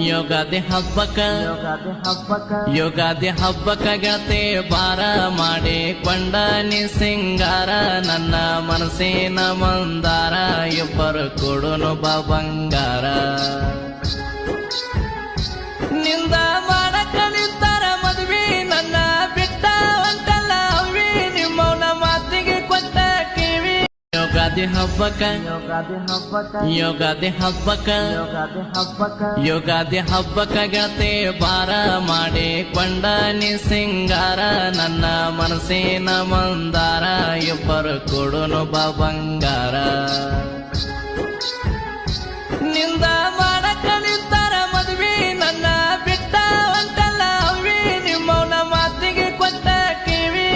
ಯುಗಾದಿ ಹಬ್ಬಕ್ಕ ಯುಗಾದಿ ಹಬ್ಬಕ್ಕ ಗೆಳತಿ ಬಾರ ಮಾಡಿಕೊಂಡ ನೀ ಸಿಂಗಾರ ನನ್ನ ಮನಸ್ಸಿನ ಮಂದಾರ ಇಬ್ಬರು ಕೊಡುನು ಬಾ ಬಂಗಾರ ನಿಂದ ಮಾಡಕ ನಿಂತಾರ ಮದ್ವಿ ನನ್ನ ಬಿಟ್ಟ ಒಂಟಲ್ಲ ಅವಿ ನಿಮ್ಮವನ ಮಾತಿಗೆ ಕೊಟ್ಟ ಕಿವಿ ಯುಗಾದಿ ಹಬ್ಬಕ್ಕ ಯುಗಾದಿ ಹಬ್ಬಕ್ಕ ಗೆಳತಿ ಬಾರ ಮಾಡಿಕೊಂಡ ನೀ ಸಿಂಗಾರ ನನ್ನ ಮನಸ್ಸಿನ ಮಂದಾರ ಇಬ್ಬರು ಕೊಡುನು ಬಾ ಬಂಗಾರ ನಿಂದ